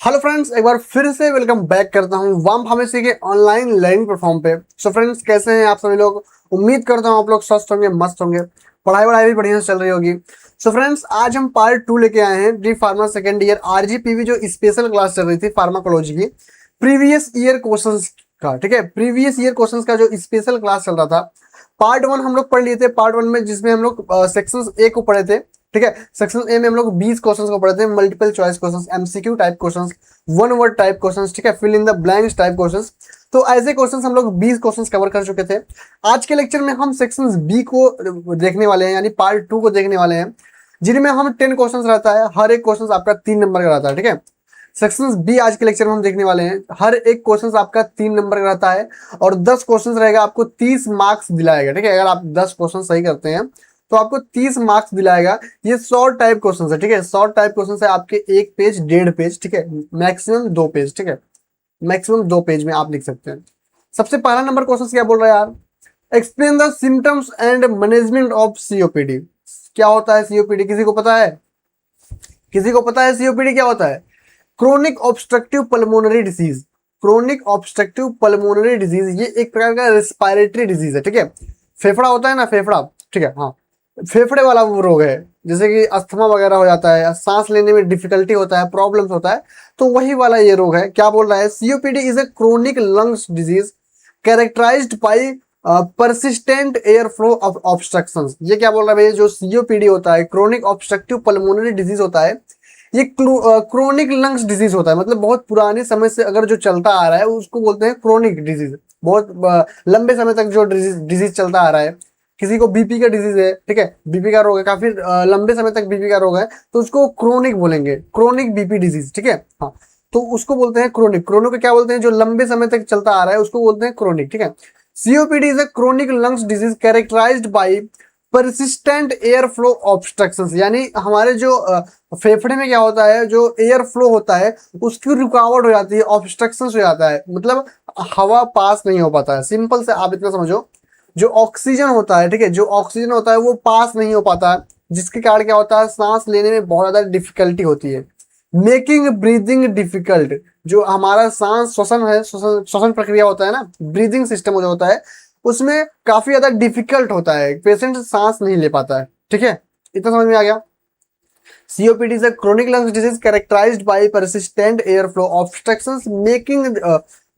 Hello friends, एक बार फिर से वेलकम बैक करता हूं वाम फार्मेसी के ऑनलाइन लर्निंग प्लेटफॉर्म पे। सो फ्रेंड्स, कैसे हैं आप सभी लोग? उम्मीद करता हूं आप लोग स्वस्थ होंगे, मस्त होंगे, पढ़ाई वढ़ाई भी बढ़िया से चल रही होगी। सो फ्रेंड्स, आज हम पार्ट 2 लेके आए हैं D pharma second year RGPV, जो स्पेशल क्लास चल रही थी फार्माकोलॉजी की, प्रीवियस ईयर क्वेश्चंस का। ठीक है, प्रीवियस ईयर क्वेश्चंस का जो स्पेशल क्लास चल रहा था, पार्ट 1 हम लोग पढ़ लिए थे। पार्ट 1 में जिसमें हम लोग सेक्शन ए को पढ़े थे। ठीक है, सेक्शन ए में हम लोग 20 क्वेश्चंस को पढ़े थे, multiple choice questions, MCQ type questions, one word type questions, ठीक है, fill in the blanks type questions. तो ऐसे क्वेश्चंस हम लोग 20 क्वेश्चंस कवर कर चुके थे। आज के लेक्चर में हम सेक्शन बी को देखने वाले हैं, यानी पार्ट 2 को देखने वाले हैं, जिनमें हम 10 क्वेश्चंस रहता है। हर एक क्वेश्चन आपका 3 नंबर का रहता है। ठीक है, सेक्शन बी आज के लेक्चर में हम देखने वाले हैं। हर एक क्वेश्चन आपका 3 नंबर का रहता है और 10 क्वेश्चन रहेगा, आपको 30 मार्क्स दिलाएगा। ठीक है, अगर आप 10 क्वेश्चन सही करते हैं तो आपको 30 मार्क्स दिलाएगा। ये शॉर्ट टाइप क्वेश्चन है। ठीक है, शॉर्ट टाइप क्वेश्चन है, आपके 1 पेज 1.5 पेज, ठीक है, मैक्सिमम 2 पेज। ठीक है, मैक्सिमम 2 पेज में आप लिख सकते हैं। सबसे पहला नंबर क्वेश्चन क्या बोल रहा है यार? Explain the symptoms and management of COPD. क्या होता है सीओपीडी? किसी को पता है? किसी को पता है सीओपीडी क्या होता है? Chronic obstructive pulmonary disease. Chronic obstructive pulmonary disease, ये एक प्रकार का रेस्पिरेटरी डिजीज है। ठीक है, फेफड़ा होता है ना, फेफड़ा, ठीक है, हाँ, फेफड़े वाला वो रोग है। जैसे कि अस्थमा वगैरह हो जाता है, सांस लेने में डिफिकल्टी होता है, प्रॉब्लम्स होता है, तो वही वाला ये रोग है। क्या बोल रहा है? COPD is a chronic lungs disease characterised by persistent air flow obstructions. ये क्या बोल रहा है भाई? जो सीओपीडी होता है, क्रोनिक ऑब्स्ट्रक्टिव पल्मोनरी डिजीज होता है, ये क्रोनिक लंग्स डिजीज होता है। मतलब बहुत पुराने समय से अगर जो चलता आ रहा है उसको बोलते हैं क्रोनिक डिजीज। बहुत लंबे समय तक जो डिजीज चलता आ रहा है। किसी को बीपी का डिजीज है, ठीक है, बीपी का रोग है, काफी लंबे समय तक बीपी का रोग है, तो उसको क्रोनिक बोलेंगे, क्रोनिक बीपी डिजीज। ठीक है, हाँ, तो उसको बोलते हैं क्रोनिक। क्रोनिक को क्या बोलते हैं? जो लंबे समय तक चलता आ रहा है उसको बोलते हैं क्रोनिक। ठीक है, COPD is a chronic lungs disease characterised by persistent air flow obstructions. यानी हमारे जो फेफड़े में क्या होता है, जो एयर फ्लो होता है उसकी रुकावट हो जाती है, ऑब्स्ट्रक्शंस हो जाता है, मतलब हवा पास नहीं हो पाता है। सिंपल से आप इतना समझो, जो ऑक्सीजन होता है, ठीक है, जो ऑक्सीजन होता है वो पास नहीं हो पाता है, जिसके कारण क्या होता है? सांस लेने में बहुत ज्यादा डिफिकल्टी होती है, मेकिंग ब्रीदिंग डिफिकल्ट। जो हमारा सांस श्वसन है, श्वसन प्रक्रिया होता है ना, ब्रीदिंग सिस्टम जो होता है, उसमें काफी ज्यादा डिफिकल्ट होता है, पेशेंट सांस नहीं ले पाता है। ठीक है, इतना समझ में आ गया? COPD is a chronic lung disease characterized by persistent airflow obstructions making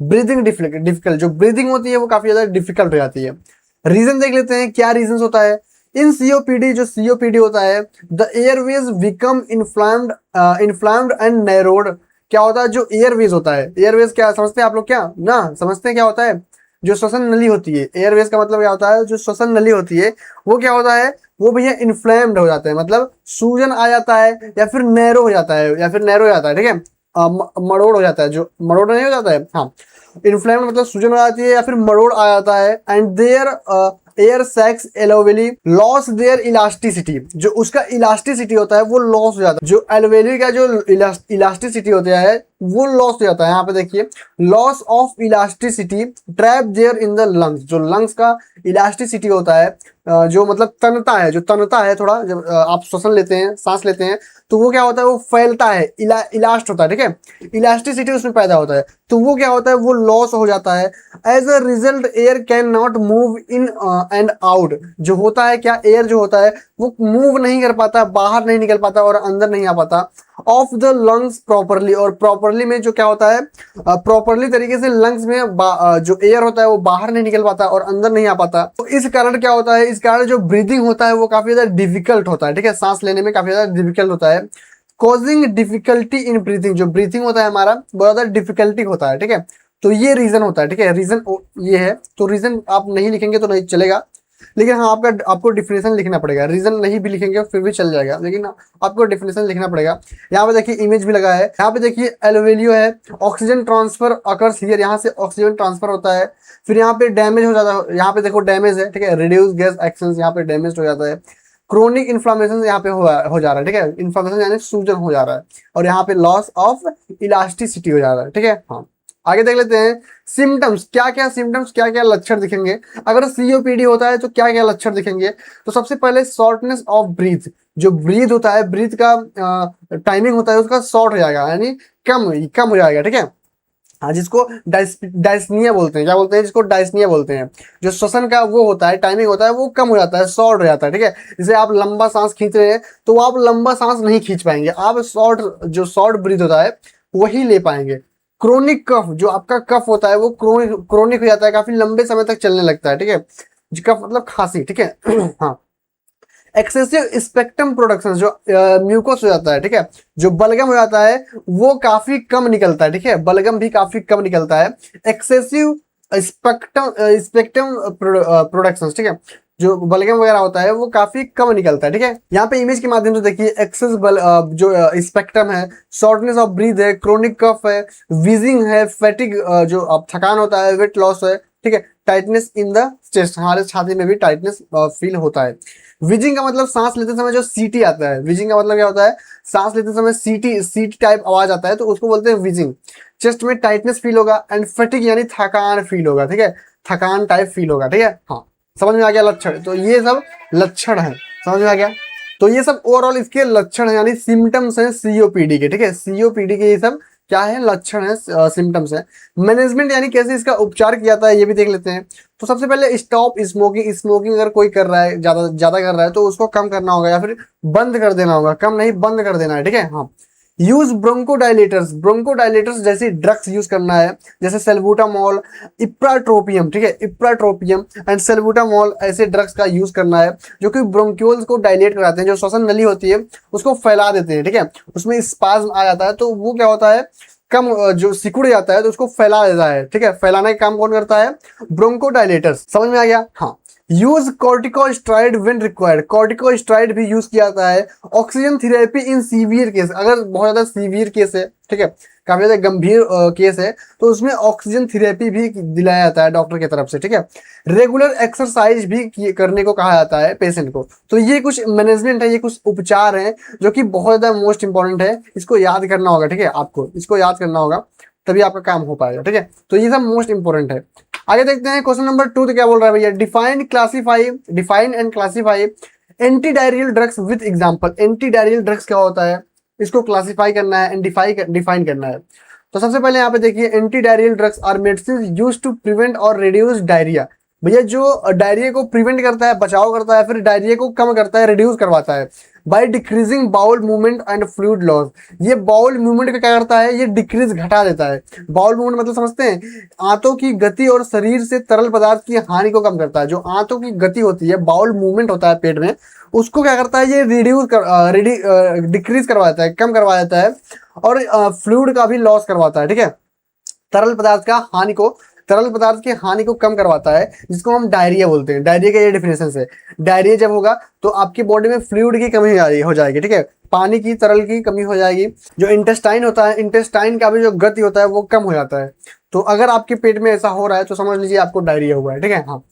breathing difficult। जो ब्रीदिंग होती है वो काफी ज्यादा डिफिकल्ट हो जाती है। रीजन देख लेते हैं, क्या रीजन होता है इन सीओपीडी? जो सीओपीडी होता है, the Airways become inflamed and narrowed. क्या होता है? जो एयरवेज होता है, एयरवेज क्या समझते हैं आप लोग? क्या ना समझते हैं क्या होता है? जो श्वसन नली होती है, एयरवेज का मतलब क्या होता है? जो श्वसन नली होती है वो क्या होता है? वो भैया इन्फ्लेम्ड हो जाता है, मतलब सूजन आ जाता है, या फिर नैरो हो जाता है, या फिर नैरो हो जाता है। ठीक है, मरोड़ हो जाता है, जो मरोड़ नहीं हो जाता है, हाँ, इन्फ्लेम्ड मतलब सूजन हो जाती है या फिर मरोड़ आ जाता है। And their air sacs alveoli loss their elasticity. जो उसका इलास्टिसिटी होता है वो लॉस हो जाता है। जो एलोवेली का जो इलास्टिसिटी होता है वो लॉस हो जाता है। यहाँ पे देखिए, loss of elasticity trap there in the lungs. जो लंग्स का इलास्टिसिटी होता है, जो मतलब तनता है, जो तनता है थोड़ा, जब आप श्वसन लेते हैं, सांस लेते हैं, तो वो क्या होता है? वो फैलता है, इलास्ट होता है। ठीक है, इलास्टिसिटी उसमें पैदा होता है, तो वो क्या होता है? वो लॉस हो जाता है। As a result air can not move in and out. जो होता है क्या, एयर जो होता है वो मूव नहीं कर पाता, बाहर नहीं निकल पाता और अंदर नहीं आ पाता ऑफ द लंग्स प्रॉपरली। और प्रॉपरली में जो क्या होता है, प्रॉपरली तरीके से लंग्स में जो एयर होता है वो बाहर नहीं निकल पाता और अंदर नहीं आ पाता। तो इस कारण क्या होता है? इस कारण जो ब्रीदिंग होता है वो काफी ज्यादा डिफिकल्ट होता है। ठीक है, सांस लेने में काफी ज्यादा डिफिकल्ट होता है। Causing difficulty in breathing. जो ब्रीथिंग होता है हमारा बहुत ज्यादा डिफिकल्टी होता है। ठीक है, तो ये रीजन होता है। ठीक है, रीजन ये है। तो रीजन आप नहीं लिखेंगे तो नहीं चलेगा, लेकिन हाँ आपको डिफिनेशन लिखना पड़ेगा। रीजन नहीं भी लिखेंगे फिर भी चल जाएगा, लेकिन आपको डिफिनेशन लिखना पड़ेगा। यहाँ पे देखिए इमेज भी लगा है, यहाँ पे देखिए एलोवेलियो है, ऑक्सीजन ट्रांसफर अकर्स हियर, यहाँ से ऑक्सीजन ट्रांसफर होता है। फिर यहाँ पे डैमेज हो जाता है, यहाँ पे देखो डैमेज है। ठीक है, रिड्यूस गैस एक्शन यहाँ पे डैमेज हो जाता है। क्रोनिक इन्फ्लामेशन यहाँ पे हो जा रहा है। ठीक है, इन्फ्लामेशन यानी सूजन हो जा रहा है। और यहाँ पे लॉस ऑफ इलास्टिसिटी हो जा रहा है। ठीक है, हाँ, आगे देख लेते हैं सिम्टम्स, क्या क्या सिम्टम्स, क्या क्या लक्षण दिखेंगे अगर सीओपीडी होता है, तो क्या क्या लक्षण दिखेंगे। तो सबसे पहले शॉर्टनेस ऑफ ब्रीथ, जो ब्रीथ होता है, ब्रीथ का टाइमिंग होता है उसका शॉर्ट हो जाएगा, यानी कम हो जाएगा, ठीक है। हाँ, जिसको डायस्निया बोलते हैं, क्या बोलते हैं, जिसको डायस्निया बोलते हैं। जो श्वसन का वो होता है, टाइमिंग होता है, वो कम हो जाता है, शॉर्ट हो जाता है, ठीक है। जैसे आप लंबा सांस खींच रहे हैं तो आप लंबा सांस नहीं खींच पाएंगे, आप जो शॉर्ट ब्रीथ होता है वही ले पाएंगे। क्रोनिक कफ, जो आपका कफ होता है वो क्रोनिक हो जाता है, काफी लंबे समय तक चलने लगता है, ठीक है। कफ मतलब खांसी, ठीक है। हाँ, एक्सेसिव स्पेक्ट्रम प्रोडक्शन, जो म्यूकोस हो जाता है, ठीक है, जो बलगम हो जाता है वो काफी कम निकलता है, ठीक है, बलगम भी काफी कम निकलता है। एक्सेसिव स्पेक्ट्रम स्पेक्ट्रम प्रोडक्शन, ठीक है, जो बलगम वगैरह होता है वो काफी कम निकलता है, ठीक है। यहाँ पे इमेज के माध्यम से देखिए एक्सेस जो स्पेक्ट्रम है, शॉर्टनेस ऑफ ब्रीथ है, क्रोनिक कफ है, वीजिंग है, फैटिग जो अब थकान होता है, वेट लॉस है, ठीक है, टाइटनेस इन द चेस्ट, हमारे छाती में भी टाइटनेस फील होता है। विजिंग का मतलब सांस लेते समय जो सीटी आता है, विजिंग का मतलब क्या होता है, सांस लेते समय सीटी सीटी टाइप आवाज आता है, तो उसको बोलते हैं विजिंग। चेस्ट में टाइटनेस फील होगा एंड फैटिग यानी थकान फील होगा, ठीक है, थकान टाइप फील होगा, ठीक है। हाँ, समझ में आ गया लक्षण, तो ये सब लक्षण है, समझ में आ गया। तो ये सब ओवरऑल इसके लक्षण है, यानी सिम्टम्स हैं सीओपीडी के, ठीक है, सीओपीडी के ये सब क्या है, लक्षण है, सिम्टम्स है। मैनेजमेंट यानी कैसे इसका उपचार किया जाता है ये भी देख लेते हैं। तो सबसे पहले स्टॉप स्मोकिंग, स्मोकिंग अगर कोई कर रहा है, ज्यादा कर रहा है तो उसको कम करना होगा, या फिर बंद कर देना होगा, कम नहीं बंद कर देना है, ठीक है। हाँ, यूज ब्रोंकोडाइलेटर्स, ब्रोंकोडाइलेटर्स जैसे ड्रग्स यूज करना है, जैसे सेल्बुटामॉल, इप्राट्रोपियम, ठीक है, इप्राट्रोपियम एंड सेल्बुटामॉल, ऐसे ड्रग्स का यूज करना है जो कि ब्रोंक्यूल्स को डायलेट कराते हैं, जो श्वसन नली होती है उसको फैला देते हैं, ठीक है, उसमें स्पाज्म आ जाता है, तो वो क्या होता है, कम जो सिकुड़ जाता है तो उसको फैला देता है, ठीक है। फैलाने का काम कौन करता है, ब्रोंकोडाइलेटर्स, समझ में आ गया। हाँ, use corticosteroid when required, corticosteroid भी यूज किया जाता है। Oxygen therapy in severe case, अगर बहुत ज्यादा सीवियर केस है, ठीक है, काफी ज्यादा गंभीर केस है, तो उसमें ऑक्सीजन थेरेपी भी दिलाया जाता है डॉक्टर की तरफ से, ठीक है। रेगुलर एक्सरसाइज भी करने को कहा जाता है पेशेंट को। तो ये कुछ मैनेजमेंट है, ये कुछ उपचार है जो कि बहुत ज्यादा मोस्ट इंपॉर्टेंट है, इसको याद करना होगा, ठीक है, आपको इसको याद करना होगा, तभी आपका काम हो पाएगा, ठीक है। तो ये सब मोस्ट इंपॉर्टेंट है। आगे देखते हैं क्वेश्चन नंबर 2, तो क्या बोल रहा है भैया, define and classify anti diarrhoeal drugs with example. Anti diarrhoeal drugs क्या होता है, इसको क्लासीफाई करना है एंड डिफाइन करना है। तो सबसे पहले यहाँ पे देखिए, anti diarrhoeal drugs are medicine used to prevent और रिड्यूस डायरिया। भैया जो डायरिया को प्रिवेंट करता है, बचाव करता है, फिर डायरिया को कम करता है, रिड्यूस करवाता है by decreasing bowel movement and fluid loss. ये बाउल मूवमेंट का क्या करता है, ये डिक्रीज घटा देता है। बाउल मूवमेंट मतलब समझते हैं, आंतों की गति और शरीर से तरल पदार्थ की हानि को कम करता है। जो आंतों की गति होती है, बाउल मूवमेंट होता है पेट में, उसको क्या करता है, ये डिक्रीज करवाता है, कम करवा देता है, और फ्लूइड का भी लॉस करवाता है, ठीक है, तरल पदार्थ का हानि को, तरल पदार्थ की हानि को कम करवाता है, जिसको हम डायरिया बोलते हैं। डायरिया का ये डेफिनेशन है, डायरिया जब होगा तो आपकी बॉडी में फ्लूइड की कमी हो जाएगी, ठीक है, पानी की, तरल की कमी हो जाएगी। जो इंटेस्टाइन होता है, इंटेस्टाइन का भी जो गति होता है वो कम हो जाता है। तो अगर आपके पेट में ऐसा हो रहा है तो समझ लीजिए आपको डायरिया हुआ है, ठीक है। हाँ,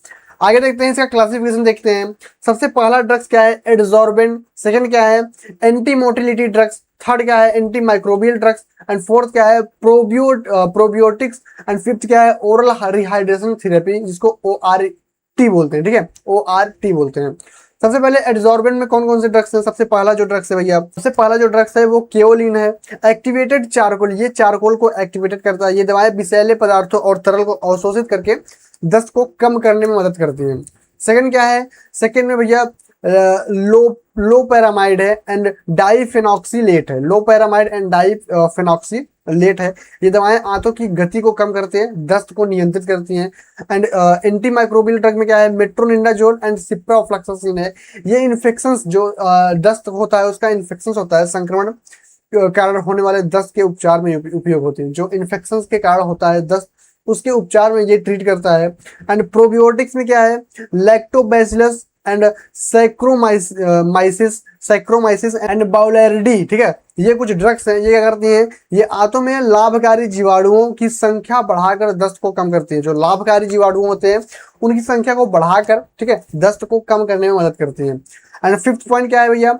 आगे देखते हैं, इसका क्लासिफिकेशन देखते हैं। सबसे पहला ड्रग्स क्या है, एड्सॉर्बेंट। सेकंड क्या है, एंटी मोटिलिटी ड्रग्स। थर्ड क्या है, anti microbial drugs. And fourth क्या है, प्रोबियोटिक्स। एंड फिफ्थ क्या है, ओरल रिहाइड्रेशन थेरेपी, जिसको ORT बोलते हैं, ठीक है, ORT बोलते हैं। सबसे पहले एड्सॉर्बेंट में कौन कौन से ड्रग्स हैं। सबसे पहला जो ड्रग्स है भैया, सबसे पहला जो ड्रग्स है वो केओलिन है। एक्टिवेटेड चारकोल, ये चारकोल को एक्टिवेटेड करता है। ये दवाएं विषैले पदार्थों और तरल को अवशोषित करके दस्त को कम करने में मदद करती हैं। सेकंड क्या है, सेकंड में भैया लोपेरामाइड है एंड डाइफेनॉक्सीलेट है। लोपेरामाइड एंड डाइफेनॉक्सीलेट है। ये दवाएं आंतों की गति को कम करते हैं, दस्त को नियंत्रित करती हैं। एंड एंटी माइक्रोबियल ड्रग में क्या है, मेट्रोनिडाजोल एंड सिप्रोफ्लॉक्सासिन है। ये इन्फेक्शंस जो दस्त होता है उसका इन्फेक्शंस होता है, संक्रमण कारण होने वाले दस्त के उपचार में उपयोग होते हैं। जो इन्फेक्शंस के कारण होता है दस्त, उसके उपचार में ये ट्रीट करता है। एंड प्रोबियोटिक्स में क्या है, लैक्टोबैसिलस एंड सैक्रोमाइसिस एंड बाउलेरिडी, ठीक है। ये कुछ ड्रग्स हैं, ये क्या करती हैं, ये आंतों में लाभकारी जीवाणुओं की संख्या बढ़ाकर दस्त को कम करती है। जो लाभकारी जीवाणु होते हैं उनकी संख्या को बढ़ाकर, ठीक है, दस्त को कम करने में मदद करती हैं। एंड फिफ्थ पॉइंट क्या है भैया,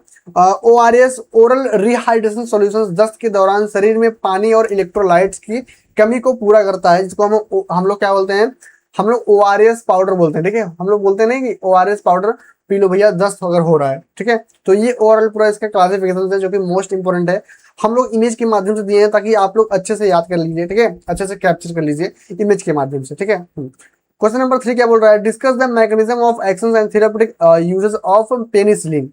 ORS ओरल रिहाइड्रेशन सॉल्यूशंस दस्त के दौरान शरीर में पानी और इलेक्ट्रोलाइट्स की कमी को पूरा करता है, जिसको हम लोग क्या बोलते हैं, हम लोग ORS पाउडर बोलते हैं, ठीक है। हम लोग बोलते हैं नहीं कि ORS पाउडर पी लो भैया दस्त अगर हो रहा है, ठीक है। तो ये ओवरऑल पूरा इसका क्लासिफिकेशन है जो कि मोस्ट इंपोर्टेंट है, हम लोग इमेज के माध्यम से दिए हैं ताकि आप लोग अच्छे से याद कर लीजिए, ठीक है, अच्छे से कैप्चर कर लीजिए इमेज के माध्यम से, ठीक है। क्वेश्चन नंबर 3 क्या बोल रहा है, discuss the mechanism of action and therapeutic uses of penicillin.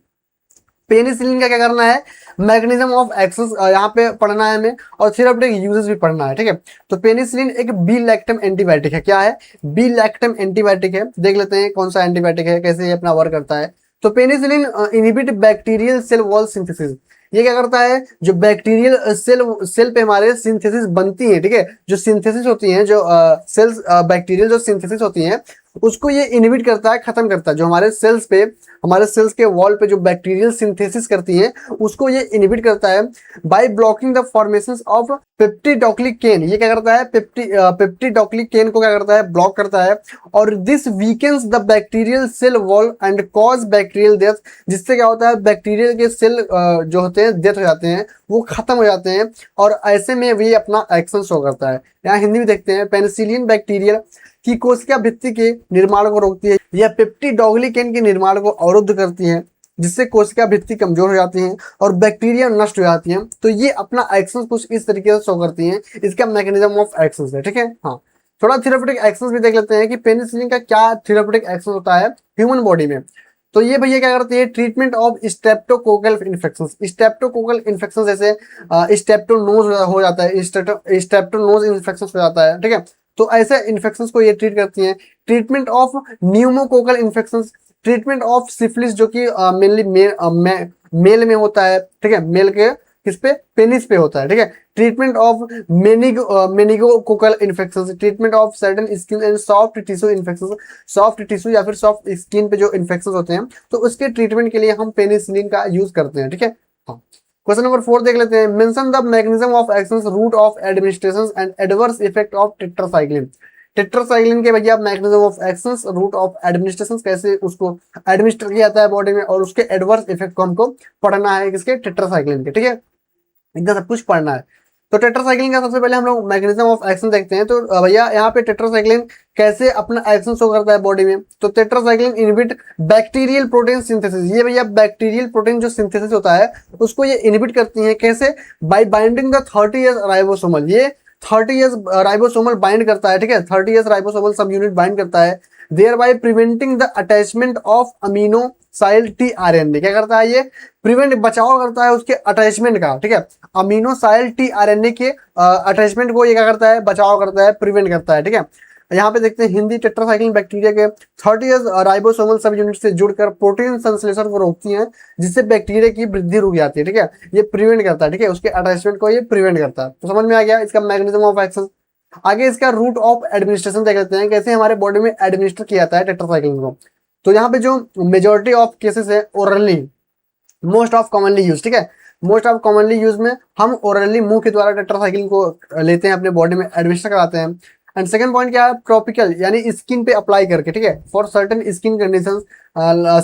Penicillin का क्या करना है, मैकेनिज्म ऑफ एक्शन यहाँ पे पढ़ना है हमें, और थेराप्यूटिक यूजेस भी पढ़ना है, ठीक है। तो पेनिसिलिन एक बी लैक्टम एंटीबायोटिक है, क्या है, बी लैक्टम एंटीबायोटिक है। देख लेते हैं कौन सा एंटीबायोटिक है, कैसे ये अपना वर्क करता है। तो penicillin inhibit bacterial cell wall synthesis, ये क्या करता है, जो बैक्टीरियल सेल पे हमारे सिंथेसिस बनती है, ठीक है, जो सिंथेसिस होती है, जो सेल्स बैक्टीरियल जो सिंथेसिस होती है उसको ये इनहिबिट करता है, खत्म करता है। जो हमारे सेल्स पे, हमारे सेल्स के वॉल पे जो बैक्टीरियल सिंथेसिस करती है उसको ये इनहिबिट करता है by blocking the formation of peptidoglycan. ये क्या करता है, पेप्टिडोक्लिकेन को क्या करता है, ब्लॉक करता है। और this weakens the bacterial cell wall and cause bacterial death, जिससे क्या होता है, बैक्टीरियल के सेल जो होते हैं डेथ हो जाते हैं, वो खत्म हो जाते हैं, और ऐसे में भी अपना एक्शन शो करता है। यहाँ हिंदी में देखते हैं, पेनिसिलिन बैक्टीरिया की कोशिका भित्ति के निर्माण को रोकती है, या पेप्टिडोग्लिकेन के निर्माण को अवरुद्ध करती है, जिससे कोशिका भित्ति कमजोर हो जाती है और बैक्टीरिया नष्ट हो जाती है। तो ये अपना एक्शन कुछ इस तरीके से शो करती है, इसका मैकेनिज्म ऑफ एक्शन है, ठीक है। हाँ, थोड़ा थेराप्यूटिक एक्शन भी देख लेते हैं कि पेनिसिलिन का क्या थेराप्यूटिक एक्शन होता है ह्यूमन बॉडी में। तो ये भैया क्या करती है, treatment of streptococcal infection. Streptococcal infection जैसे स्ट्रेप्टोनोज हो जाता है, स्ट्रेप्टोनोज इन्फेक्शन हो जाता है, ठीक है। तो ऐसे इन्फेक्शंस को ये ट्रीट करती हैं। Treatment of pneumococcal infections, treatment of syphilis जो कि मेनली मेल में होता है, ठीक है, मेल के किस पे, पेनिस पे होता है, ठीक है। Treatment of meningococcal infections, treatment of certain skin and soft tissue infections, soft tissue या फिर सॉफ्ट स्किन पे जो इन्फेक्शंस होते हैं, तो उसके ट्रीटमेंट के लिए हम पेनिसिलिन का यूज करते हैं, ठीक है। हाँ, क्वेश्चन नंबर 4 देख लेते हैं, mention the mechanism of action, route of administration and adverse effect of tetracycline. Tetracycline के भैया mechanism of action, route of administration, कैसे उसको एडमिनिस्टर किया जाता है बॉडी में, और उसके एडवर्स इफेक्ट को हमको पढ़ना है, किसके, टेट्रासाइक्लिन के, ठीक है। इतना सब कुछ पढ़ना है। तो टेट्रासाइक्लिन का सबसे पहले हम लोग मैकेनिज्म ऑफ एक्शन देखते हैं। तो भैया यहाँ पे टेट्रासाइक्लिन कैसे अपना एक्शन शो करता है बॉडी में। तो tetracycline inhibit bacterial protein synthesis, ये भैया बैक्टीरियल प्रोटीन जो सिंथेसिस होता है उसको ये इनहिबिट करती है, कैसे, bye binding the 30S ribosomal. ये 30S राइबोसोमल बाइंड करता है, ठीक है, 30S राइबोसोमल सब यूनिट बाइंड करता है, thereby preventing the attachment of aminoacyl tRNA। क्या करता है, ये प्रिवेंट, बचाव करता है उसके अटैचमेंट का, ठीक है, अमीनो साइल tRNA के अटैचमेंट को ये क्या करता है, बचाव करता है, प्रिवेंट करता है, ठीक है। यहाँ पे देखते हैं हिंदी, टेट्रासाइक्लिन बैक्टीरिया के 30S राइबोसोमल सब यूनिट से जुड़कर प्रोटीन संश्लेषण को रोकती है, जिससे बैक्टीरिया की वृद्धि रुक जाती है, ठीक है। ये प्रिवेंट करता है, ठीक है, उसके अटैचमेंट को ये प्रिवेंट करता है। तो समझ में आ गया इसका मैकेनिज्म ऑफ एक्शन। आगे इसका रूट ऑफ एडमिनिस्ट्रेशन देख लेते हैं, कैसे हमारे बॉडी में एडमिनिस्टर किया जाता है टेट्रासाइक्लिन को। तो यहाँ पे जो मेजोरिटी ऑफ केसेस है orally, most of commonly use, ठीक है, मोस्ट ऑफ कॉमनली यूज में हम ओरली मुंह के द्वारा टेट्रासाइक्लिन को लेते हैं, अपने बॉडी में एडमिनिस्टर कराते हैं। एंड सेकंड पॉइंट क्या है, टॉपिकल, यानी स्किन पे अप्लाई करके, ठीक है, for certain skin conditions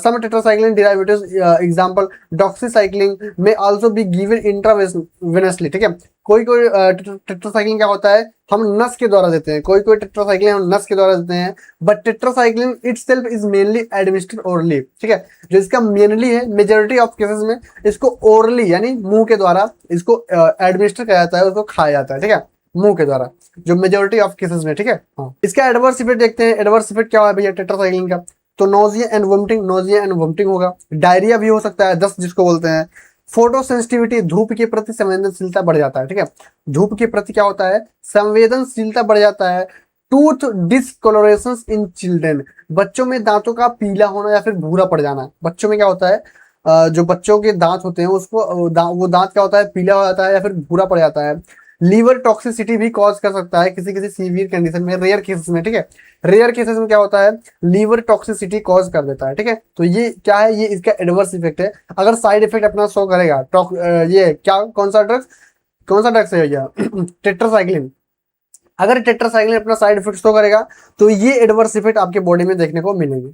some tetracycline derivatives example doxycycline may also be given intravenously, ठीक है। कोई कोई टेट्रासाइक्लिन क्या होता है, हम नस के द्वारा देते हैं, कोई कोई टेट्रासाइक्लिन हम नस के द्वारा देते हैं, but tetracycline itself is mainly administered orally, ठीक है। जो इसका मेनली है, मेजॉरिटी ऑफ केसेस में इसको ओरली यानी मुंह के द्वारा इसको एडमिनिस्टर किया जाता है, उसको खाया जाता है, ठीक है, मुंह के द्वारा, जो मेजॉरिटी ऑफ केसेस में, ठीक है। हाँ, इसका एडवर्स इफेक्ट देखते हैं। एडवर्स इफेक्ट क्या है भैया टेट्रासाइक्लिन का, तो nausea and vomiting, nausea and vomiting होगा, डायरिया भी हो सकता है, दस्त जिसको बोलते हैं। फोटो सेंसिटिविटी, धूप के प्रति संवेदनशीलता बढ़ जाता है, ठीक है, धूप के प्रति क्या होता है, संवेदनशीलता बढ़ जाता है। टूथ डिसकलोरेशन इन चिल्ड्रेन, बच्चों में दांतों का पीला होना या फिर भूरा पड़ जाना। बच्चों में क्या होता है, जो बच्चों के दांत होते हैं उसको वो दांत क्या होता है, पीला हो जाता है या फिर भूरा पड़ जाता है। लीवर टॉक्सिसिटी भी कॉज कर सकता है किसी किसी सीवियर कंडीशन में, रेयर केसेस में, ठीक है, रेयर केसेस में क्या होता है, लीवर टॉक्सिसिटी कॉज कर देता है, ठीक है। तो ये क्या है, ये इसका एडवर्स इफेक्ट है। अगर साइड इफेक्ट अपना शो करेगा, ये क्या, कौन सा ड्रग्स है भैया टेट्रासाइक्लिन। अगर टेट्रासाइक्लिन अपना साइड इफेक्ट शो करेगा तो ये एडवर्स इफेक्ट आपके बॉडी में देखने को मिलेंगे।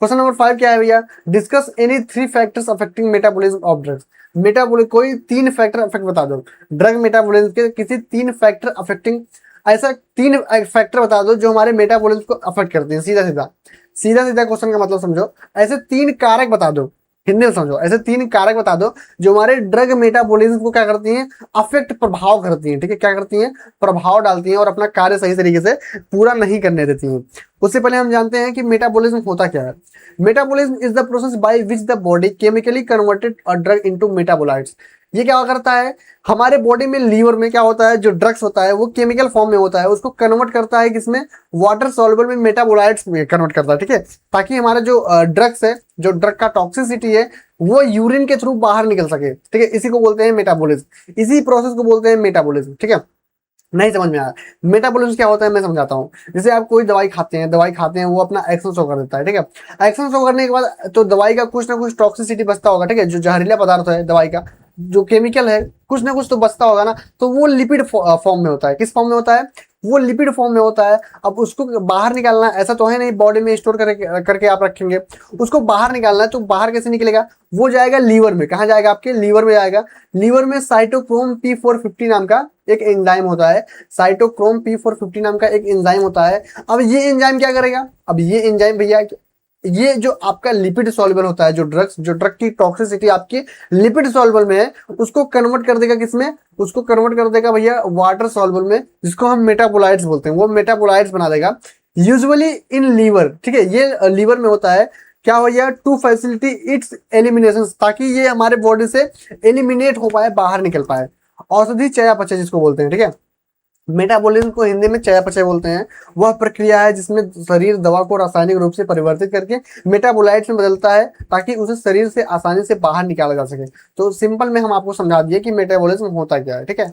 क्वेश्चन नंबर 5 क्या है भैया, discuss any 3 factors affecting metabolism of drugs. Metabolic कोई 3 फैक्टर अफेक्ट बता दो, ड्रग मेटाबॉलिज्म के किसी 3 फैक्टर अफेक्टिंग, ऐसा 3 फैक्टर बता दो जो हमारे मेटाबॉलिज्म को अफेक्ट करते हैं। सीधा सीधा सीधा सीधा क्वेश्चन का मतलब समझो, ऐसे 3 कारक बता दो, हिंदी में समझो, ऐसे 3 कारक बता दो जो हमारे ड्रग मेटाबॉलिज्म को क्या करती हैं, अफेक्ट, प्रभाव करती हैं। ठीक है, क्या करती हैं, प्रभाव डालती हैं और अपना कार्य सही तरीके से पूरा नहीं करने देती हैं। उससे पहले हम जानते हैं कि मेटाबॉलिज्म होता क्या है। Metabolism is the process by which the body chemically converted a drug into metabolites. ये क्या करता है, हमारे बॉडी में लीवर में क्या होता है, जो ड्रग्स होता है वो केमिकल फॉर्म में होता है, उसको कन्वर्ट करता है किसमें, वाटर सॉल्युबल में, मेटाबोलाइट्स में कन्वर्ट करता है। ठीक है, ताकि हमारा जो ड्रग्स है, जो ड्रग का टॉक्सिसिटी है वो यूरिन के थ्रू बाहर निकल सके। ठीक है, इसी को बोलते हैं मेटाबॉलिज्म, इसी प्रोसेस को बोलते हैं मेटाबॉलिज्म। ठीक है, नहीं समझ में आया मेटाबॉलिज्म क्या होता है, मैं समझाता हूँ। जैसे आप कोई दवाई खाते हैं, वो अपना एक्शन शो कर देता है। ठीक है, एक्शन शो करने के बाद तो दवाई का कुछ ना कुछ टॉक्सिसिटी बचता होगा। ठीक है, जो जहरीला पदार्थ है, दवाई का जो केमिकल है, कुछ ना कुछ तो बचता होगा ना, तो वो लिपिड फॉर्म में होता है। किस फॉर्म में होता है, वो लिपिड फॉर्म में होता है। अब उसको बाहर निकालना, ऐसा तो है नहीं बॉडी में स्टोर करके आप रखेंगे, उसको बाहर निकालना है, तो बाहर कैसे निकलेगा, वो जाएगा लीवर में। कहाँ जाएगा, आपके लीवर में जाएगा। लीवर में साइटोक्रोम P450 नाम का एक एंजाइम होता है, साइटोक्रोम P450 नाम का एक एंजाइम होता है। अब ये एंजाइम क्या करेगा, अब ये एंजाइम भैया, ये जो आपका लिपिड सॉल्युबल होता है, जो ड्रग की टॉक्सिसिटी आपकी लिपिड सॉल्युबल में है, उसको कन्वर्ट कर देगा किसमें, उसको कन्वर्ट कर देगा भैया वाटर सॉल्युबल में, जिसको हम मेटाबोलाइट्स बोलते हैं। वो मेटाबोलाइट्स बना देगा यूजुअली इन लीवर। ठीक है, ये लीवर में होता है। क्या भैया, टू फैसिलिटी इट्स एलिमिनेशन, ताकि ये हमारे बॉडी से एलिमिनेट हो पाए, बाहर निकल पाए। औषधि चयापचय जिसको बोलते हैं। ठीक है, मेटाबॉलिज्म को हिंदी में चयापचय बोलते हैं। वह प्रक्रिया है जिसमें शरीर दवा को रासायनिक रूप से परिवर्तित करके मेटाबोलाइट्स में बदलता है, ताकि उसे शरीर से आसानी से बाहर निकाला जा सके। तो सिंपल में हम आपको समझा दिए कि मेटाबॉलिज्म होता क्या है। ठीक है,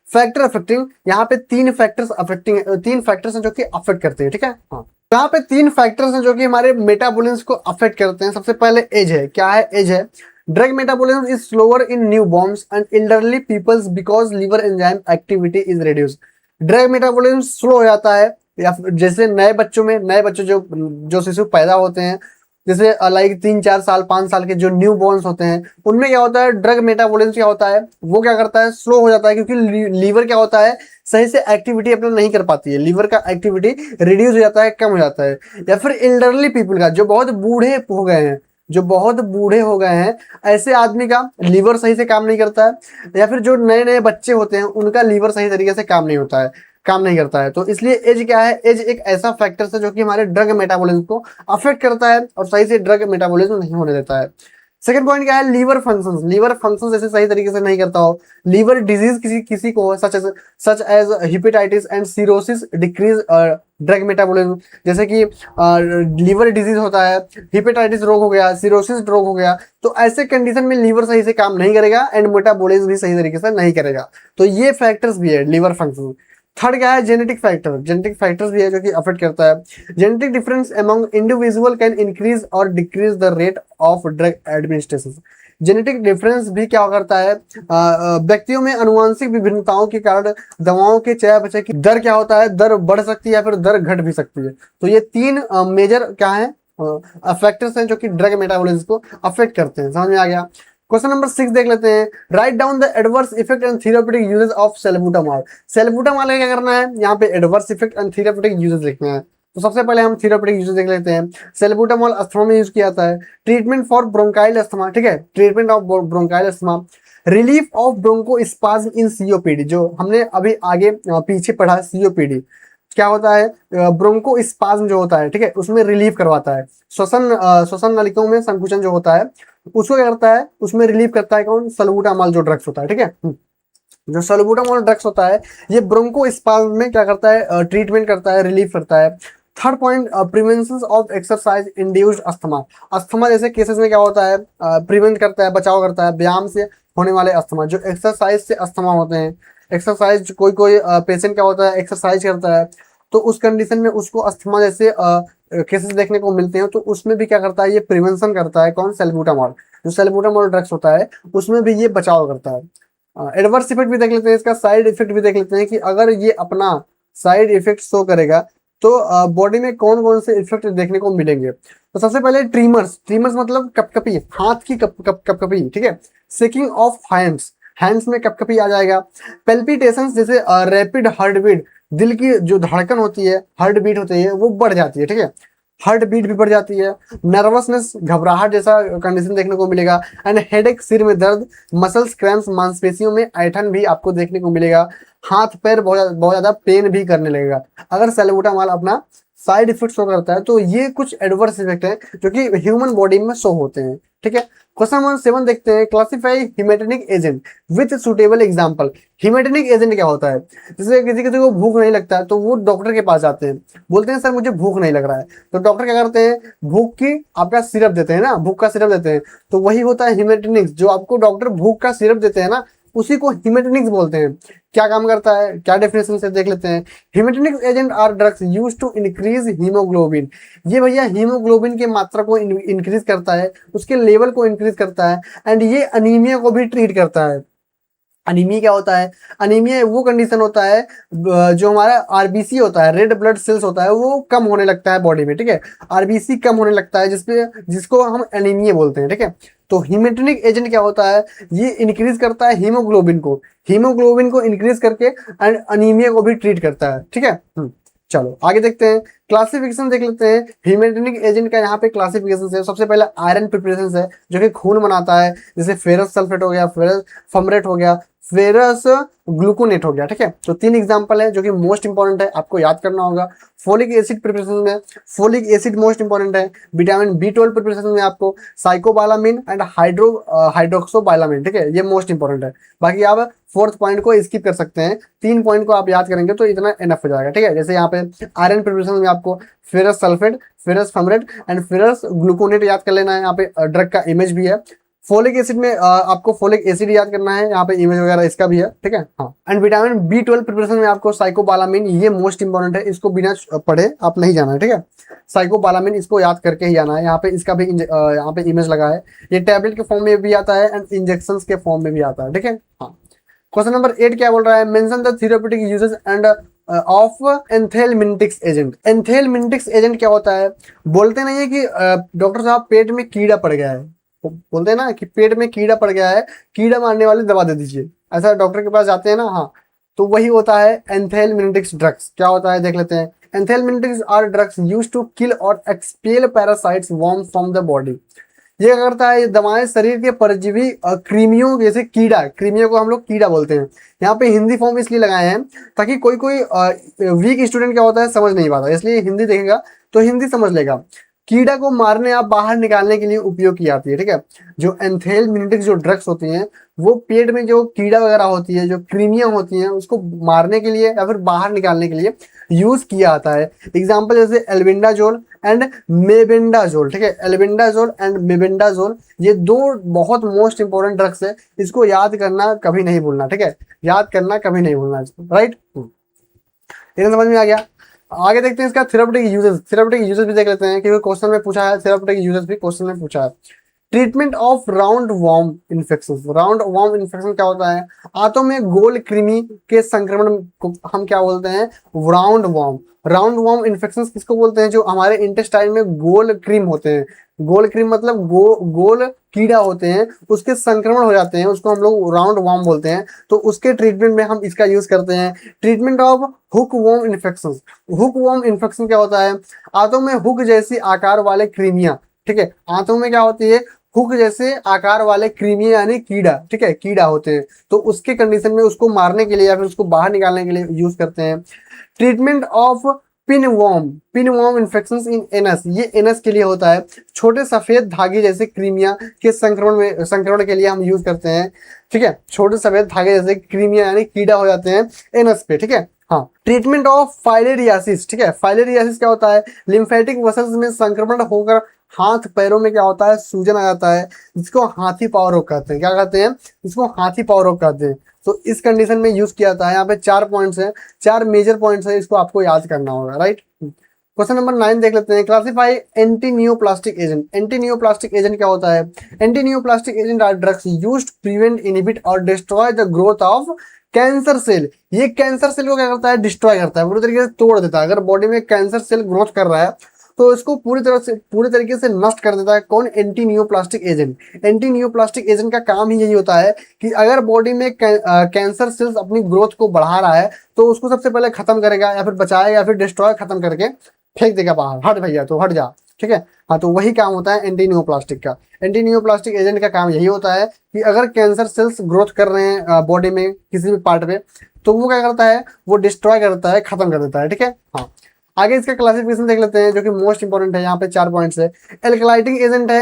फैक्टर अफेक्टिंग, यहाँ पे 3 फैक्टर्स अफेक्टिंग, 3 फैक्टर्स हैं जो कि अफेक्ट करते हैं। ठीक है, हाँ, यहाँ पे 3 फैक्टर्स हैं जो कि हमारे मेटाबॉलिज्म को अफेक्ट करते हैं। सबसे पहले एज है। क्या है, एज है। Drug metabolism is slower in newborns and elderly peoples because liver enzyme activity is reduce. Drug metabolism slow हो जाता है, या जैसे नए बच्चों में, नए बच्चे जो शिशु पैदा होते हैं, जैसे लाइक 3-4 साल 5 साल के जो न्यू बॉर्न्स होते हैं, उनमें क्या होता है, ड्रग मेटाबॉलिज्म क्या होता है, वो क्या करता है, स्लो हो जाता है। क्योंकि लीवर क्या होता है, सही से एक्टिविटी अपना नहीं कर पाती है, लीवर का एक्टिविटी रिड्यूस हो जाता है, कम हो जाता है। या फिर एल्डरली पीपल का, जो बहुत बूढ़े हो गए हैं, जो बहुत बूढ़े हो गए हैं, ऐसे आदमी का लीवर सही से काम नहीं करता है। या फिर जो नए नए बच्चे होते हैं, उनका लीवर सही तरीके से काम नहीं होता है, काम नहीं करता है। तो इसलिए एज क्या है, एज एक ऐसा फैक्टर है जो कि हमारे ड्रग मेटाबॉलिज्म को अफेक्ट करता है और सही से ड्रग मेटाबॉलिज्म नहीं होने देता है। सेकंड पॉइंट क्या है, लीवर फंक्शंस। लीवर फंक्शंस जैसे सही तरीके से नहीं करता हो, लीवर डिजीज किसी किसी को हो, such as hepatitis and cirrhosis decrease drug metabolism. जैसे कि लीवर डिजीज होता है, हेपेटाइटिस रोग हो गया, सिरोसिस रोग हो गया, तो ऐसे कंडीशन में लीवर सही से काम नहीं करेगा एंड मेटाबॉलिज्म भी सही तरीके से नहीं करेगा। तो ये फैक्टर्स भी है लीवर फंक्शन। थर्ड क्या है, जेनेटिक फैक्टर। जेनेटिक फैक्टर्स भी है जो कि अफेक्ट करता है। Genetic difference among individual can increase और decrease the rate of drug administration. Genetic difference भी क्या करता है, व्यक्तियों में अनुवांशिक विभिन्नताओं के कारण दवाओं के चयापचय की दर क्या होता है, दर बढ़ सकती है या फिर दर घट भी सकती है। तो ये 3 मेजर क्या है, फैक्टर्स हैं जो कि ड्रग मेटाबॉलिज्म को अफेक्ट करते हैं। समझ में आ गया। क्वेश्चन नंबर 6 देख लेते हैं। Write down the adverse effect and therapeutic uses of salbutamol. Salbutamol का क्या करना है, यहाँ पे adverse effect and therapeutic uses लिखना है। तो सबसे पहले हम थेरेप्यूटिक यूजेस देख लेते हैं। सैल्बुटामॉल अस्थमा में यूज किया जाता है। Treatment for bronchial asthma. ठीक है, treatment of bronchial asthma. Relief of bronchospasm in COPD, जो हमने अभी आगे पीछे पढ़ा, सीओपीडी क्या होता है, ब्रोंकोस्पाज्म जो होता है, ठीक है, उसमें रिलीफ करवाता है। श्वसन नलिकाओं में संकुचन जो होता है, उसको क्या करता है, उसमें रिलीफ करता है कौन, सल्बुटामॉल जो ड्रग्स होता है। ठीक है, जो सल्बुटामॉल ड्रग्स होता है, ये ब्रोंकोस्पाज्म में क्या करता है, ट्रीटमेंट करता है, रिलीफ करता है। Third point, prevention of exercise induced asthma. Asthma जैसे केसेस में क्या होता है, प्रिवेंट करता है, बचाव करता है व्यायाम से होने वाले अस्थमा, जो एक्सरसाइज से अस्थमा होते हैं। एक्सरसाइज कोई कोई पेशेंट क्या होता है, एक्सरसाइज करता है, तो उस कंडीशन में उसको अस्थमा जैसे केसेस देखने को मिलते हैं। तो उसमें भी क्या करता है, ये प्रिवेंशन करता है कौन, सैल्बुटामॉल। जो सैल्बुटामॉल ड्रग्स होता है उसमें भी ये बचाव करता है। एडवर्स इफेक्ट भी देख लेते हैं, इसका साइड इफेक्ट भी देख लेते हैं कि अगर ये अपना साइड इफेक्ट शो करेगा तो बॉडी में कौन कौन से इफेक्ट देखने को मिलेंगे? तो सबसे पहले ट्रीमर्स, ट्रीमर्स मतलब कपकपी, हाथ की कपकपी, ठीक है। सेकिंग ऑफ हैंड्स, हैंड्स में कपकपी आ जाएगा। पेल्पिटेशंस जैसे रैपिड हार्ट बीट, दिल की जो धड़कन होती है, हार्ट बीट होती है, वो बढ़ जाती है, ठीक है, हार्ट बीट भी बढ़ जाती है। नर्वसनेस, घबराहट जैसा कंडीशन देखने को मिलेगा। एंड हेडेक, सिर में दर्द, मसल्स क्रैम्प्स, मांसपेशियों में ऐठन भी आपको देखने को मिलेगा। हाथ पैर बहुत ज्यादा पेन भी करने लगेगा अगर सैल्बुटामॉल अपना साइड इफेक्ट शो करता है। तो ये कुछ एडवर्स इफेक्ट है जो कि ह्यूमन बॉडी में शो होते हैं, ठीक है। क्वेश्चन नंबर 7 देखते हैं, classify haematinic agent with suitable example. Haematinic agent क्या होता है? जैसे किसी किसी को भूख नहीं लगता है तो वो डॉक्टर के पास जाते हैं, बोलते हैं सर मुझे भूख नहीं लग रहा है, तो डॉक्टर क्या करते हैं, भूख की आपका सिरप देते हैं ना, भूख का सिरप देते हैं। तो वही होता है हिमेटेनिक्स, जो आपको डॉक्टर भूख का सिरप देते हैं ना, उसी को हिमेटेनिक्स बोलते हैं। क्या काम करता है, क्या डेफिनेशन से देख लेते हैं। Haematinics agent are drugs used to increase haemoglobin. ये भैया हीमोग्लोबिन की मात्रा को इंक्रीज करता है, उसके लेवल को इंक्रीज करता है। एंड ये अनीमिया को भी ट्रीट करता है। अनीमिया क्या होता है? अनीमिया वो कंडीशन होता है जो हमारा आरबीसी होता है, रेड ब्लड सेल्स होता है, वो कम होने लगता है बॉडी में, ठीक है। आरबीसी कम होने लगता है जिसको हम एनीमिया बोलते हैं, ठीक है। तो हिमेटेनिक एजेंट क्या होता है? ये इंक्रीज करता है हीमोग्लोबिन को इंक्रीज करके एंड अनीमिया को भी ट्रीट करता है, ठीक है। चलो आगे देखते हैं, क्लासिफिकेशन देख लेते हैं। हिमेटेनिक एजेंट का यहाँ पे क्लासिफिकेशन है। सबसे पहले आयरन प्रिपरेशन है जो कि खून बनाता है, जैसे फेरस सल्फेट हो गया, फेरस फमरेट हो गया, फेरस ग्लूकोनेट हो गया, ठीक है। तो 3 एग्जांपल है जो कि मोस्ट इंपॉर्टेंट है, आपको याद करना होगा। फोलिक एसिड प्रिपरेशन में फोलिक एसिड मोस्ट इंपॉर्टेंट है। विटामिन B12 प्रिपरेशन में आपको साइकोबालामिन एंड हाइड्रोक्सोबालामिन, ठीक है, ये मोस्ट इंपॉर्टेंट है। बाकी आप 4th पॉइंट को स्किप कर सकते हैं, 3 पॉइंट को आप याद करेंगे तो इतना इनफ हो जाएगा, ठीक है। जैसे यहाँ पे आयरन प्रिपरेशन में आपको ferrous sulphate, ferrous fumarate and ferrous gluconate याद कर लेना है। यहाँ पे ड्रग का इमेज भी है। फोलिक एसिड में आपको फोलिक एसिड याद करना है, यहाँ पे इमेज वगैरह इसका भी है, ठीक है। हाँ, एंड विटामिन B12 प्रिपरेशन में आपको साइकोबालामिन, ये मोस्ट इंपॉर्टेंट है, इसको बिना पढ़े आप नहीं जाना है, ठीक है। साइकोबालामिन इसको याद करके ही आना है। यहाँ पे इसका भी यहाँ पे इमेज लगा है। ये टैबलेट के फॉर्म में भी आता है एंड इंजेक्शन के फॉर्म में भी आता है, ठीक है। हाँ, क्वेश्चन नंबर 8 क्या बोल रहा है, mention the therapeutic uses and of anthelmintics agent. Anthelmintics agent क्या होता है? बोलते नहीं है कि डॉक्टर साहब पेट में कीड़ा पड़ गया है, बोलते हैं ना कि पेट में कीड़ा पड़ गया है, कीड़ा मारने वाली दवा दे दीजिए, ऐसा डॉक्टर के पास जाते हैं ना। हाँ, तो वही होता है एंथेलमिंटिक्स ड्रग्स। क्या होता है देख लेते हैं। Anthelmintics are drugs used to kill और expel parasites worms from the body. ये करता है, ये दवाएं शरीर के परजीवी कृमियों, जैसे कीड़ा, कृमियों को हम लोग कीड़ा बोलते हैं। यहाँ पे हिंदी फॉर्म इसलिए लगाए हैं ताकि कोई कोई वीक स्टूडेंट क्या होता है समझ नहीं पाता, इसलिए हिंदी देखेगा तो हिंदी समझ लेगा। कीड़ा को मारने या बाहर निकालने के लिए उपयोग की जाती है, ठीक है। जो एंथेलमिंटिक्स जो ड्रग्स होती हैं वो पेट में जो कीड़ा वगैरह होती है, जो कृमियां होती हैं, उसको मारने के लिए या फिर बाहर निकालने के लिए यूज किया जाता है। एग्जाम्पल जैसे एल्बेंडाजोल एंड मेबेंडाजोल, ठीक है। एल्बेंडाजोल एंड मेबेंडाजोल, ये 2 बहुत मोस्ट इंपॉर्टेंट ड्रग्स है, इसको याद करना कभी नहीं भूलना, ठीक है। याद करना कभी नहीं भूलना इसको, राइट। इतना समझ में आ गया। आगे देखते हैं इसका थेरेप्यूटिक यूजेस। थेरेप्यूटिक यूजेस भी देख लेते हैं क्योंकि क्वेश्चन में पूछा है, थेरेप्यूटिक यूजेस भी क्वेश्चन में पूछा है। Treatment of round warm infection. Round warm infection क्या होता है? आंतों में गोल कृमि के संक्रमण को हम क्या बोलते हैं? Round warm. Round warm infection किसको बोलते हैं? जो हमारे इंटेस्टाइन में गोल क्रीम होते हैं। गोल क्रीम मतलब गोल कीड़ा होते हैं, उसके संक्रमण हो जाते हैं, उसको हम लोग राउंड वॉर्म बोलते हैं। तो उसके ट्रीटमेंट में हम इसका यूज करते हैं। Treatment of hook warm infection. Hook warm infection क्या होता है? आंतों में हुक जैसी आकार वाले कृमियां, ठीक है। आंतों में क्या होती है? हुक जैसे आकार वाले कृमि यानी कीड़ा, ठीक है, कीड़ा होते हैं। तो उसके कंडीशन में उसको मारने के लिए या फिर उसको बाहर निकालने के लिए यूज करते हैं। Treatment of pinworm infection in anus, ये एनस के लिए होता है। छोटे सफेद धागे जैसे क्रीमिया के संक्रमण के लिए हम यूज करते हैं, ठीक है। छोटे सफेद धागे जैसे क्रीमिया यानी कीड़ा हो जाते हैं एनस पे, ठीक है। हाँ, ट्रीटमेंट ऑफ फाइलेरियासिस, ठीक है। फाइलेरियासिस क्या होता है? लिम्फेटिक वेसल्स में संक्रमण होकर हाथ पैरों में क्या होता है? सूजन आ जाता है, जिसको हाथी पाँव रोग कहते हैं। क्या कहते हैं? इसको हाथी पाँव रोग कहते हैं। तो इस कंडीशन में यूज किया जाता है। यहाँ पे 4 पॉइंट्स हैं, 4 मेजर पॉइंट्स हैं, इसको आपको याद करना होगा, राइट। क्वेश्चन नंबर 9 देख लेते हैं, classify anti neoplastic agent. Anti neoplastic agent क्या होता है? Anti neoplastic agent are drugs used to prevent, inhibit और destroy the growth of cancer cell, ये कैंसर सेल को क्या करता है, डिस्ट्रॉय करता है, पूरी तरीके से तोड़ देता है। अगर बॉडी में कैंसर सेल ग्रोथ कर रहा है तो इसको पूरी तरीके से नष्ट कर देता है। कौन? Anti neoplastic agent. Anti neoplastic agent का काम ही यही होता है कि अगर बॉडी में कैंसर सेल्स अपनी ग्रोथ को बढ़ा रहा है तो उसको सबसे पहले खत्म करेगा, या फिर बचाएगा, या फिर डिस्ट्रॉय खत्म करके फेंक देगा बाहर, हट भैया तो हट जा, ठीक है। हाँ, तो वही काम होता है एंटी न्यूप्लास्टिक का। एंटी न्यूप्लास्टिक एजेंट का काम यही होता है कि अगर कैंसर सेल्स ग्रोथ कर रहे हैं बॉडी में किसी भी पार्ट में, तो वो क्या करता है, वो डिस्ट्रॉय करता है, खत्म कर देता है, ठीक है। हाँ, आगे इसका क्लासिफिकेशन देख लेते हैं जो कि मोस्ट इंपॉर्टेंट है। यहाँ पे 4 पॉइंट्स है। एल्कलाइटिंग एजेंट है,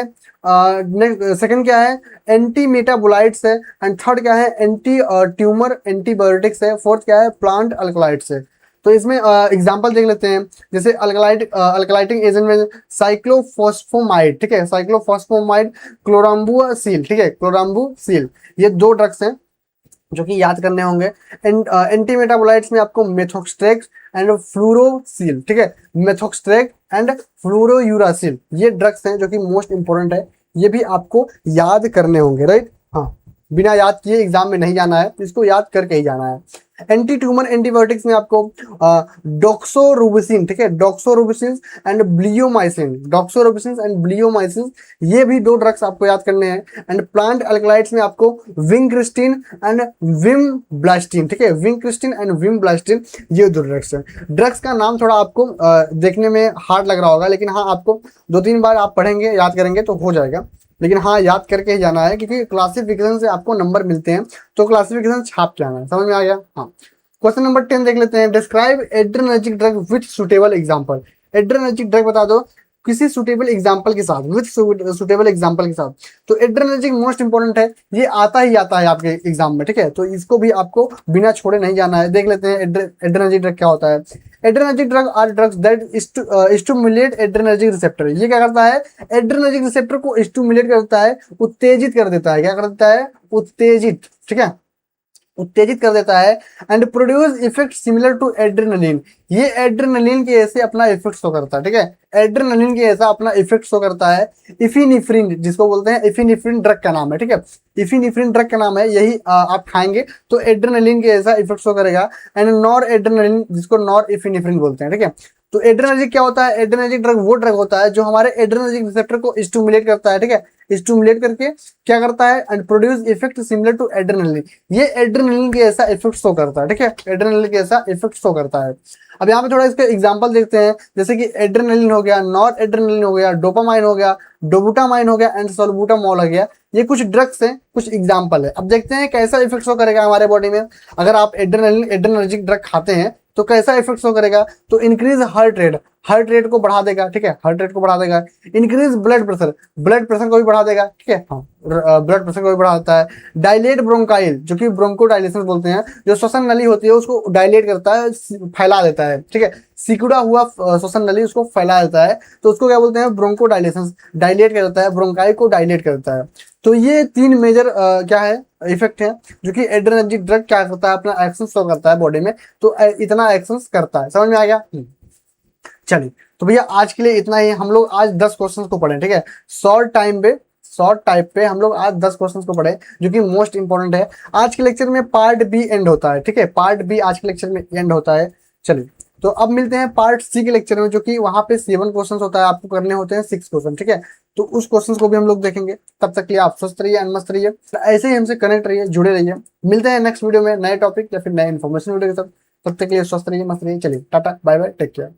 सेकंड क्या है, एंटी मेटाबोलाइट्स है, एंड थर्ड क्या है, एंटी ट्यूमर एंटीबायोटिक्स है, फोर्थ क्या है, प्लांट अल्कलाइट्स है। तो इसमें एग्जांपल देख लेते हैं। जैसे अल्कलाइटिंग एजेंट में साइक्लोफॉस्फोमाइड, ठीक है, साइक्लोफॉस्फोमाइड, क्लोराम्बुसिल, ठीक है, क्लोराम्बुसिल, ये 2 ड्रग्स हैं जो कि याद करने होंगे। एंटी मेटाबोलाइट्स में आपको मेथोक्स्ट्रेक्स एंड फ्लूरोसिल, ठीक है, मेथोक्स्ट्रेक एंड फ्लूरोयूरासिल, ये ड्रग्स हैं जो कि मोस्ट इंपॉर्टेंट है, ये भी आपको याद करने होंगे, राइट। हाँ, बिना याद किए एग्जाम में नहीं जाना है, इसको याद करके ही जाना है। एंटी ट्यूमर एंटीबायोटिक्स में आपको डॉक्सोरुबिसिन, ठीक है, डॉक्सोरुबिसिन एंड ब्लियोमाइसिन, डॉक्सोरुबिसिन एंड ब्लियोमाइसिन, ये भी 2 ड्रग्स आपको याद करने हैं। एंड प्लांट अल्कलाइड्स में आपको विंक्रिस्टिन एंड विमब्लास्टिन, ठीक है, विंक्रिस्टिन एंड विमब्लास्टिन, ये 2 ड्रग्स हैं। ड्रग्स का नाम थोड़ा आपको देखने में हार्ड लग रहा होगा, लेकिन हाँ, आपको 2-3 बार आप पढ़ेंगे, याद करेंगे तो हो जाएगा। लेकिन हाँ, याद करके ही जाना है, क्योंकि क्लासिफिकेशन से आपको नंबर मिलते हैं, तो क्लासिफिकेशन छाप के आना है। समझ में आ गया? हाँ, क्वेश्चन नंबर 10 देख लेते हैं। Describe adrenergic drug with suitable example. Adrenergic drug बता दो किसी सुटेबल एग्जांपल के साथ, विथ सुटेबल एग्जांपल के साथ। तो एड्रेनर्जिक मोस्ट इंपॉर्टेंट है, ये आता ही आता है आपके एग्जाम में, ठीक है, तो इसको भी आपको बिना छोड़े नहीं जाना है। देख लेते हैं एड्रेनर्जिक ड्रग क्या होता है। Adrenergic drug are drugs that stimulate adrenergic receptor. ये क्या करता है, एड्रेनर्जिक रिसेप्टर को स्टिमुलेट करता है, उत्तेजित कर देता है। क्या कर देता है? उत्तेजित, ठीक है, उत्तेजित कर देता है। And produce effect similar to adrenaline, ये एड्रेनलिन के ऐसे अपना इफेक्ट शो करता है, ठीक है, एड्रेनलिन के ऐसा अपना इफेक्ट शो करता है। इफिनिफ्रिन जिसको बोलते हैं, इफिनिफ्रिन ड्रग का नाम है, ठीक है, इफिनिफ्रिन ड्रग का नाम है, यही आप खाएंगे तो एड्रेनलिन के ऐसा इफेक्ट शो करेगा। एंड नॉर एड्रेनलिन जिसको नॉर इफिनिफ्रिन बोलते हैं, ठीक है। तो एड्रेनर्जिक क्या होता है, एड्रेनर्जिक ड्रग वो ड्रग होता है जो हमारे एड्रेनर्जिक रिसेप्टर को स्टिमुलेट करता है, ठीक है, स्टिमुलेट करके क्या करता है, and produce effect similar to adrenaline, ये एड्रेनलिन के ऐसा इफेक्ट शो करता है, ठीक है, एड्रेनलिन के ऐसा इफेक्ट शो करता है। अब यहाँ पे थोड़ा इसके एग्जांपल देखते हैं, जैसे कि एड्रेनलिन हो गया, नॉर एड्रेनलिन हो गया, डोपामाइन हो गया, डोबुटामाइन हो गया, एंड सॉल्बुटामॉल हो गया, ये कुछ ड्रग्स हैं, कुछ एग्जांपल है। अब देखते हैं कैसा इफेक्ट शो करेगा हमारे बॉडी में अगर आप एड्रेनर्जिक ड्रग खाते हैं, तो कैसा इफेक्ट शो करेगा। तो इंक्रीज हार्ट रेट को बढ़ा देगा, ठीक है, हार्ट रेट को बढ़ा देगा। इंक्रीज ब्लड प्रेशर को भी बढ़ा देगा, ठीक है, हाँ, ब्लड प्रेशर को भी बढ़ा देता है। डायलेट ब्रोंकाइल, जो कि ब्रोंको डायलेशन बोलते हैं, जो श्वसन नली होती है उसको डायलेट करता है, फैला देता है, ठीक है, सिकुड़ा हुआ श्वसन नली उसको फैला देता है, तो उसको क्या बोलते हैं, ब्रोंको डायलेशन, डायलेट कर देता है, ब्रोंकाई को डायलेट करता है। तो ये 3 मेजर क्या है, इफेक्ट है, जो कि एड्रेनर्जिक ड्रग क्या करता है, अपना एक्शन शो करता है बॉडी में, तो इतना एक्शन करता है। समझ में आ गया? चलिए, तो भैया आज के लिए इतना ही। हम लोग आज 10 क्वेश्चंस को पढ़े, ठीक है, शॉर्ट टाइप पे हम लोग आज 10 क्वेश्चंस को पढ़े जो कि मोस्ट इंपॉर्टेंट है। आज के लेक्चर में पार्ट बी एंड होता है, ठीक है, पार्ट बी आज के लेक्चर में एंड होता है। चलिए, तो अब मिलते हैं पार्ट सी के लेक्चर में, जो कि वहां पे 7 क्वेश्चंस होता है, आपको करने होते हैं 6 क्वेश्चन, ठीक है, तो उस क्वेश्चंस को भी हम लोग देखेंगे। तब तक के लिए आप स्वस्थ रहिए, मस्त रहिए, ऐसे ही हमसे कनेक्ट रहिए, जुड़े रहिए। मिलते हैं नेक्स्ट वीडियो में नए टॉपिक या फिर नए इन्फॉर्मेशन वीडियो के साथ। तब तक के लिए स्वस्थ रहिए, मस्त रहिए। चलिए, tata, bye bye, take care.